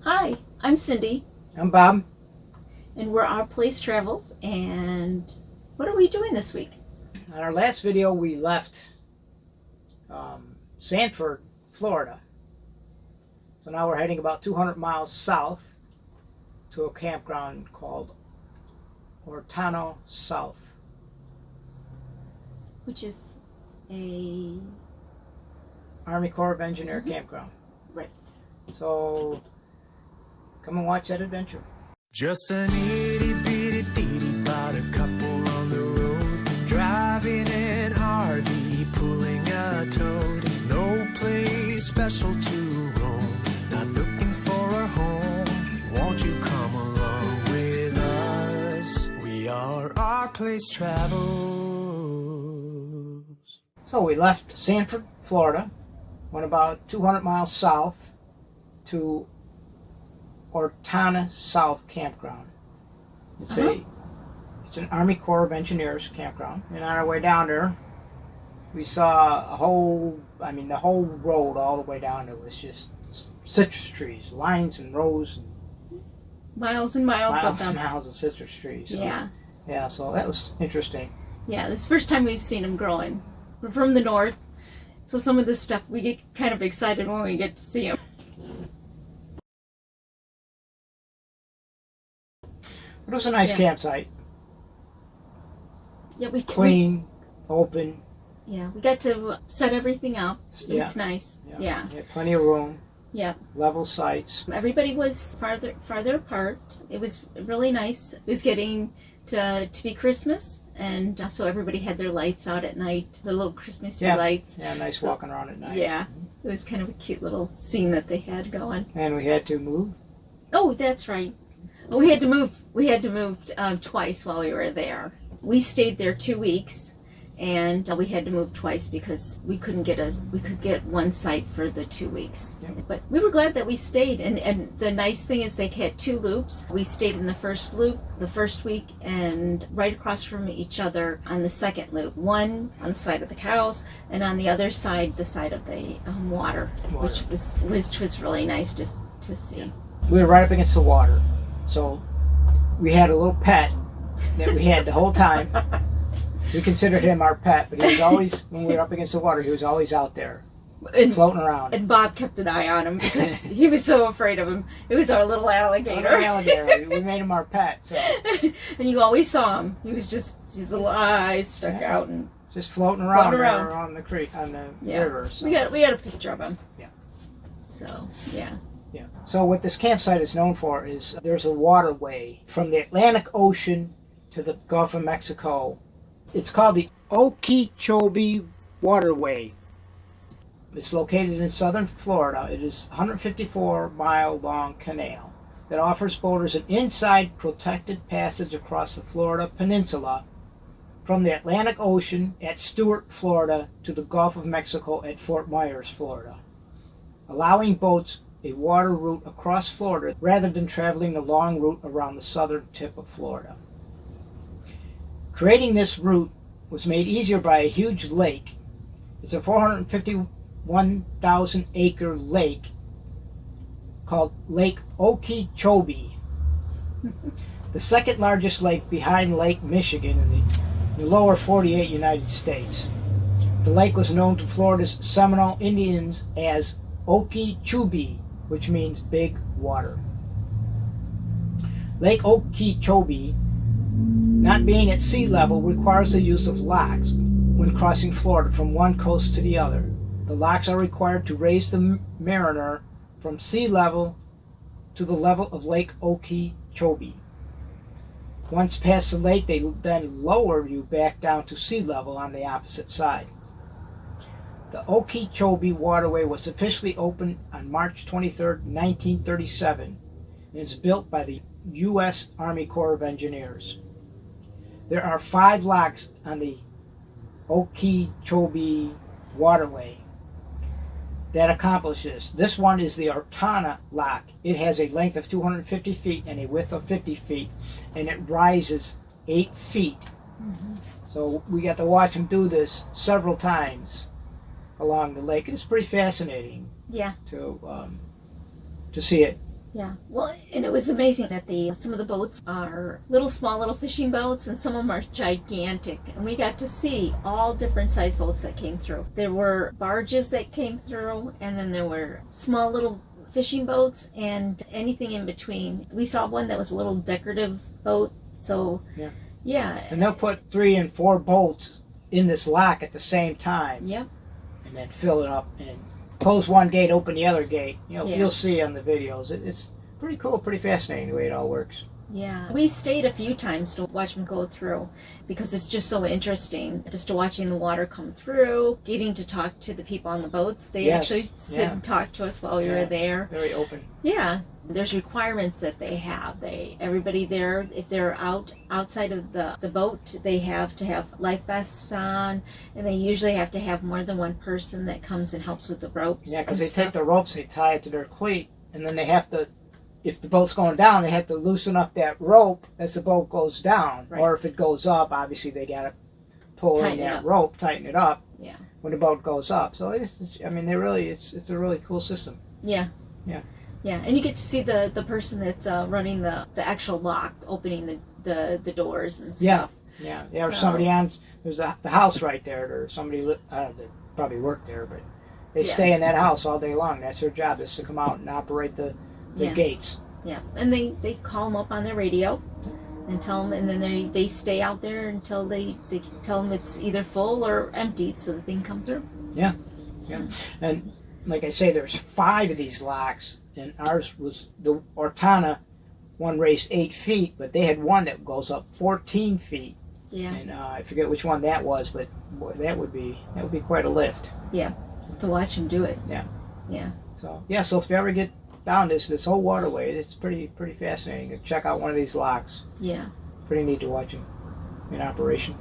Hi, I'm Cindy, I'm Bob. and we're RPlaceTravels. And what are we doing this week? On our last video, we left Sanford, Florida. So now we're heading about 200 miles south to a campground called Ortano South. Which is a... Army Corps of Engineer campground. Right. So come and watch that adventure. Just an itty bitty ditty about a couple on the road, driving an RV, pulling a toad. No place special to roam, not looking for a home. Won't you come along with us? We are RPlaceTravels. So we left Sanford, Florida, went about 200 miles south to Ortano South campground. It's an Army Corps of Engineers campground. And on our way down there, we saw the whole road all the way down there was just citrus trees, lines and rows, and Miles and miles of them. miles of citrus trees. So, Yeah. yeah, so that was interesting. Yeah, this is the first time we've seen them growing. We're from the north, so some of this stuff we get kind of excited when we get to see them. It was a nice campsite. Yeah, Clean, open. Yeah, we got to set everything up. It was nice. Yeah. Had plenty of room. Yeah. Level sites. Everybody was farther apart. It was really nice. It was getting to be Christmas, and so everybody had their lights out at night, the little Christmassy lights. Yeah, nice walking around at night. Yeah, it was kind of a cute little scene that they had going. And we had to move. Oh, that's right. Oh, we had to move. We had to move twice while we were there. We stayed there 2 weeks, and we had to move twice because we could get one site for the 2 weeks. Yep. But we were glad that we stayed, and the nice thing is they had 2 loops. We stayed in the first loop the first week, and right across from each other on the second loop. One on the side of the cows, and on the other side, the side of the water, which was really nice to see. We were right up against the water, so we had a little pet that we had the whole time. We considered him our pet, but he was always, when we were up against the water, he was always out there, floating around. And Bob kept an eye on him because he was so afraid of him. It was our little alligator. We made him our pet. So. And you always saw him. He was just, his little eyes stuck out and just floating around on the creek, on the river. So. We got a picture of him. Yeah. So, yeah. Yeah. So what this campsite is known for is there's a waterway from the Atlantic Ocean to the Gulf of Mexico. It's called the Okeechobee Waterway. It's located in southern Florida. It is a 154-mile long canal that offers boaters an inside protected passage across the Florida Peninsula from the Atlantic Ocean at Stuart, Florida to the Gulf of Mexico at Fort Myers, Florida, allowing boats a water route across Florida rather than traveling the long route around the southern tip of Florida. Creating this route was made easier by a huge lake. It's a 451,000 acre lake called Lake Okeechobee, the second largest lake behind Lake Michigan in the lower 48 United States. The lake was known to Florida's Seminole Indians as Okeechobee, which means big water. Lake Okeechobee, not being at sea level, requires the use of locks when crossing Florida from one coast to the other. The locks are required to raise the mariner from sea level to the level of Lake Okeechobee. Once past the lake, they then lower you back down to sea level on the opposite side. The Okeechobee Waterway was officially opened on March 23, 1937, and is built by the U.S. Army Corps of Engineers. There are 5 locks on the Okeechobee Waterway that accomplish this. This one is the Ortano lock. It has a length of 250 feet and a width of 50 feet, and it rises 8 feet. Mm-hmm. So we got to watch him do this several times along the lake. It's pretty fascinating. Yeah. To see it Yeah. Well, and it was amazing that some of the boats are small little fishing boats, and some of them are gigantic. And we got to see all different size boats that came through. There were barges that came through, and then there were small little fishing boats and anything in between. We saw one that was a little decorative boat. So yeah. And they'll put 3 and 4 boats in this lock at the same time. Yep. And then fill it up and close one gate, open the other gate. Yeah. You'll see on the videos. It's pretty cool, pretty fascinating the way it all works. Yeah, we stayed a few times to watch them go through because it's just so interesting. Just watching the water come through, getting to talk to the people on the boats. They actually sit and talk to us while we were there. Very open. Yeah, there's requirements that they have. Everybody there, if they're outside of the boat, they have to have life vests on, and they usually have to have more than one person that comes and helps with the ropes. Yeah, because they take the ropes, they tie it to their cleat, and then they have to. If the boat's going down, they have to loosen up that rope as the boat goes down. Right. Or if it goes up, obviously they got to pull in that rope, tighten it up. Yeah. When the boat goes up, so it's a really cool system. Yeah. Yeah. Yeah, and you get to see the person that's running the actual lock, opening the doors and stuff. Yeah. There's somebody on. There's the house right there. There's somebody. I don't know, they probably work there, but they stay in that house all day long. That's their job, is to come out and operate the gates. Yeah, and they call them up on their radio and tell them, and then they stay out there until they tell them it's either full or emptied so that they can come through. Yeah. And like I say, there's 5 of these locks, and ours was the Ortana one raised 8 feet, but they had one that goes up 14 feet. Yeah. And I forget which one that was, but boy, that would be quite a lift. Yeah, to watch them do it. Yeah. Yeah. So if you ever get down this whole waterway, it's pretty fascinating. Check out one of these locks. Yeah. Pretty neat to watch them in operation.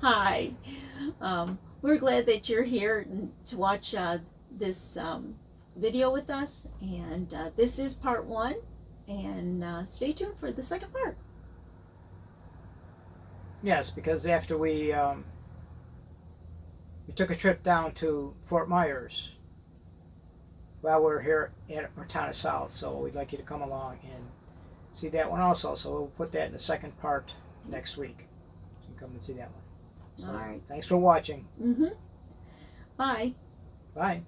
Hi. We're glad that you're here to watch this video with us, and this is part one, and stay tuned for the second part. Yes, because after we took a trip down to Fort Myers while we're here in our town of South, so we'd like you to come along and see that one also. So we'll put that in the second part next week. So you can come and see that one. So, All right. thanks for watching. Bye. Bye.